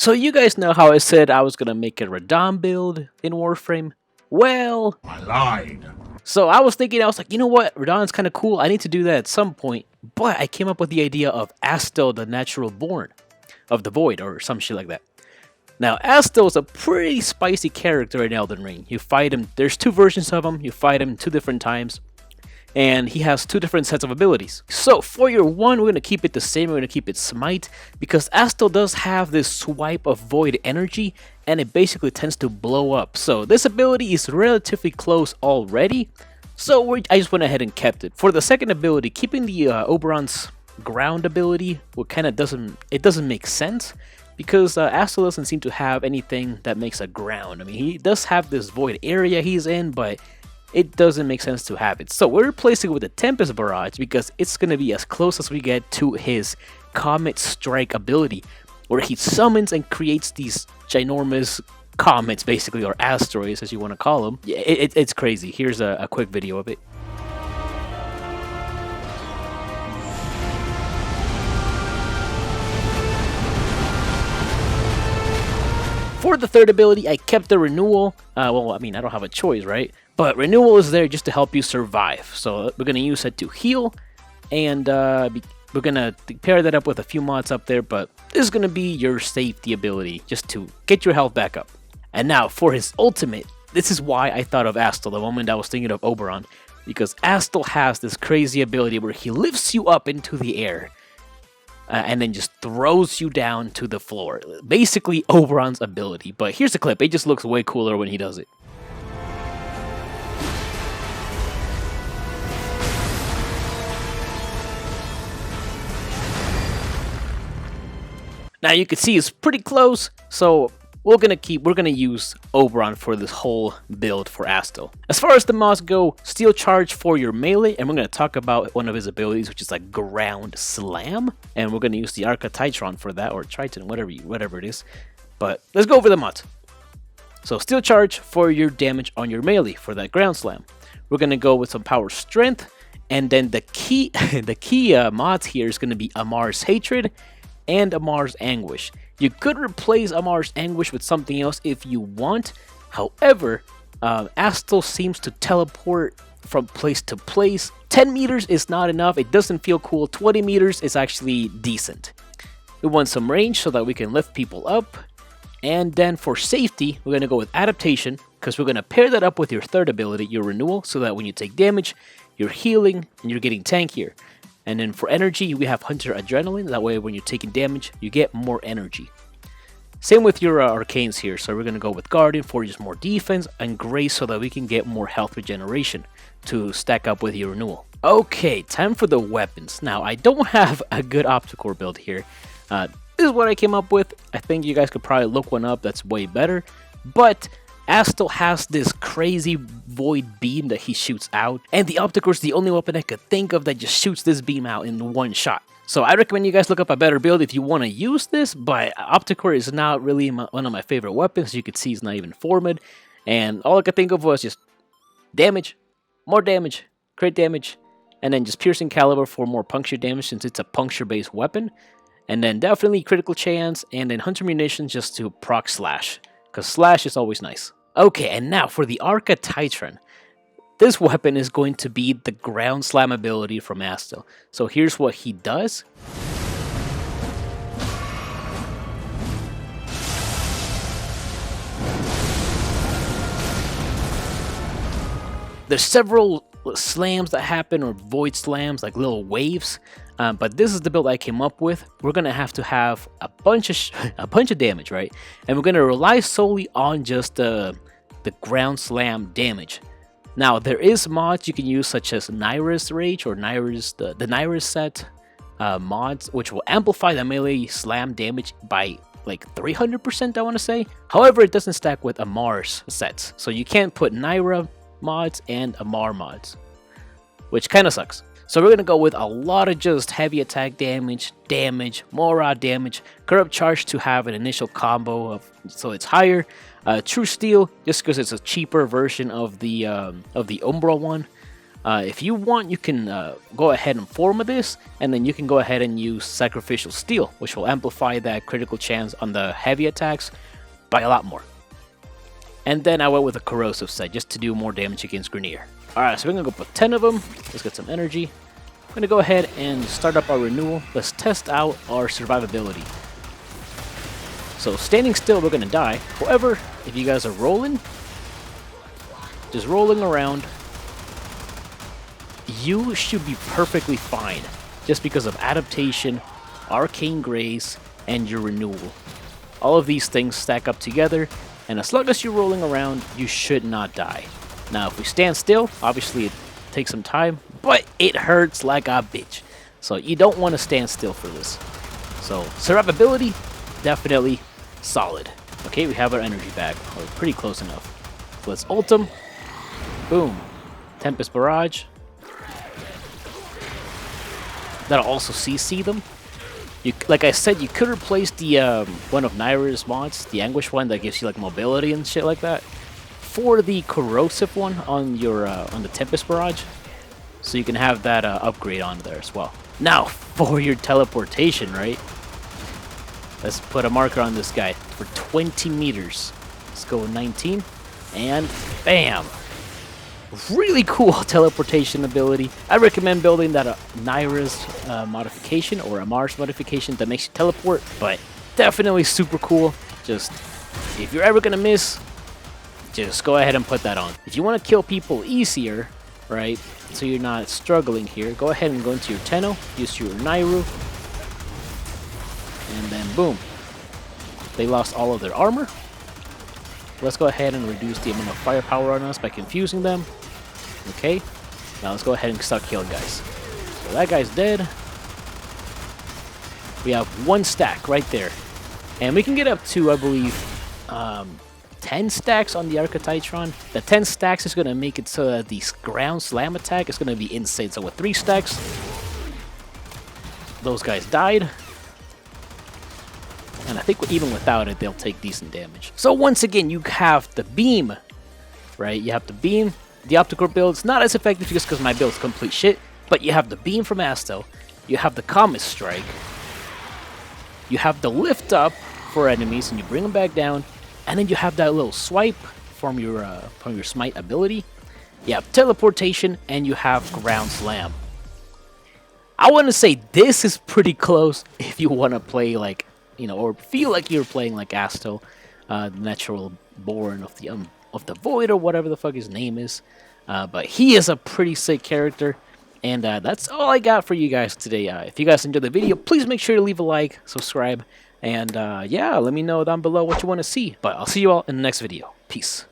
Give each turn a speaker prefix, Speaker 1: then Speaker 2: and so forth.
Speaker 1: So you guys know how I said I was gonna make a Radon build in Warframe? Well,
Speaker 2: I lied.
Speaker 1: so I was thinking, I was like, you know what, Radon's kind of cool, I need to do that at some point, but I came up with the idea of Astel the Natural Born of the Void, or some shit like that. Now, Astel is a pretty spicy character in Elden Ring. You fight him, there's two versions of him, you fight him two different times, and he has two different sets of abilities. So for your one, we're going to keep it the same, we're going to keep it Smite, because Astel does have this swipe of void energy, and it basically tends to blow up. So this ability is relatively close already, so I just went ahead and kept it. For the second ability, keeping the Oberon's ground ability, what kind of doesn't make sense, because Astel doesn't seem to have anything that makes a ground. I mean, he does have this void area he's in, but it doesn't make sense to have it. So we're replacing it with the Tempest Barrage because it's going to be as close as we get to his Comet Strike ability, where he summons and creates these ginormous comets, basically, or asteroids as you want to call them. Yeah, it's crazy. Here's a quick video of it. For the third ability, I kept the Renewal. Well, I mean, I don't have a choice, right? But Renewal is there just to help you survive. So we're going to use it to heal, and we're going to pair that up with a few mods up there, but this is going to be your safety ability, just to get your health back up. And now, for his ultimate, this is why I thought of Astel the moment I was thinking of Oberon, because Astel has this crazy ability where he lifts you up into the air, and then just throws you down to the floor. Basically Oberon's ability, but here's the clip. It just looks way cooler when he does it. Now you can see it's pretty close, so we're gonna use Oberon for this whole build for Astel. As far as the mods go, Steel Charge for your melee, and we're gonna talk about one of his abilities, which is like Ground Slam, and we're gonna use the Arcatitron for that, or Triton, whatever it is. But let's go over the mods. So Steel Charge for your damage on your melee for that Ground Slam. We're gonna go with some Power Strength, and then the key mods here is gonna be Amar's Hatred and Amar's Anguish. You could replace Amar's Anguish with something else if you want. However, Astel seems to teleport from place to place. 10 meters is not enough. It doesn't feel cool. 20 meters is actually decent. We want some range so that we can lift people up. And then for safety, we're going to go with Adaptation, because we're going to pair that up with your third ability, your Renewal, so that when you take damage, you're healing and you're getting tankier. And then for energy, we have Hunter Adrenaline. That way, when you're taking damage, you get more energy. Same with your Arcanes here. So we're going to go with Guardian for just more defense, and Grace so that we can get more health regeneration to stack up with your Renewal. Okay, time for the weapons. Now, I don't have a good Opticore build here. This is what I came up with. I think you guys could probably look one up that's way better. But Astel has this crazy void beam that he shoots out, and the Opticore is the only weapon I could think of that just shoots this beam out in one shot. So I recommend you guys look up a better build if you want to use this, but Opticore is not really one of my favorite weapons. You can see it's not even formed, and all I could think of was just damage, more damage, crit damage, and then just Piercing Caliber for more puncture damage since it's a puncture-based weapon, and then definitely critical chance, and then Hunter Munitions just to proc Slash, because Slash is always nice. Okay, and now for the Arcatitron. This weapon is going to be the Ground Slam ability from Astel. So here's what he does. There's several slams that happen, or void slams, like little waves. But this is the build I came up with. We're gonna have to have a bunch of damage, right? And we're gonna rely solely on just the Ground Slam damage. Now there is mods you can use, such as Nyrus Rage or Nyrus the Nyrus set mods, which will amplify the melee slam damage by like 300%, I want to say. However, it doesn't stack with Amar's sets, so you can't put Naira mods and Amar mods, which kind of sucks. So we're going to go with a lot of just heavy attack damage, more raw damage, Corrupt Charge to have an initial combo of, so it's higher, True Steel just because it's a cheaper version of the Umbra one, If you want, you can go ahead and form this, and then you can go ahead and use Sacrificial Steel, which will amplify that critical chance on the heavy attacks by a lot more. And then I went with a Corrosive set just to do more damage against Grenier. Alright, so we're going to go put 10 of them. Let's get some energy. I'm going to go ahead and start up our renewal. Let's test out our survivability. So standing still, we're going to die. However, if you guys are rolling, just rolling around, you should be perfectly fine just because of adaptation, arcane grace, and your renewal. All of these things stack up together, and as long as you're rolling around, you should not die. Now, if we stand still, obviously it takes some time, but it hurts like a bitch. So you don't want to stand still for this. So survivability, definitely solid. Okay, we have our energy back. We're pretty close enough. So let's ult him. Boom. Tempest Barrage. That'll also CC them. Like I said, you could replace the one of Naira's mods, the Anguish one that gives you like mobility and shit like that, for the Corrosive one on your on the Tempest Barrage, so you can have that upgrade on there as well. Now for your teleportation, right? Let's put a marker on this guy for 20 meters. Let's go 19, and bam! Really cool teleportation ability. I recommend building that Naira's modification or a Mars modification that makes you teleport, but definitely super cool. Just, if you're ever gonna miss, just go ahead and put that on. If you want to kill people easier, right, so you're not struggling here, go ahead and go into your Tenno, use your Nairu, and then boom. They lost all of their armor. Let's go ahead and reduce the amount of firepower on us by confusing them. Okay, now let's go ahead and start killing guys. So that guy's dead. We have one stack right there. And we can get up to, I believe, 10 stacks on the Archititron. The 10 stacks is going to make it so that the ground slam attack is going to be insane. So with 3 stacks, those guys died. And I think even without it, they'll take decent damage. So once again, you have the beam, right? You have the beam. The optical build's not as effective just because my build's complete shit. But you have the beam from Astel. You have the Comet Strike. You have the lift up for enemies, and you bring them back down. And then you have that little swipe from your smite ability. You have teleportation, and you have ground slam. I want to say this is pretty close if you want to play like, you know, or feel like you're playing like Astel, the natural born of the void or whatever the fuck his name is. But he is a pretty sick character. And that's all I got for you guys today. If you guys enjoyed the video, please make sure to leave a like, subscribe, and yeah, let me know down below what you want to see. But I'll see you all in the next video. Peace.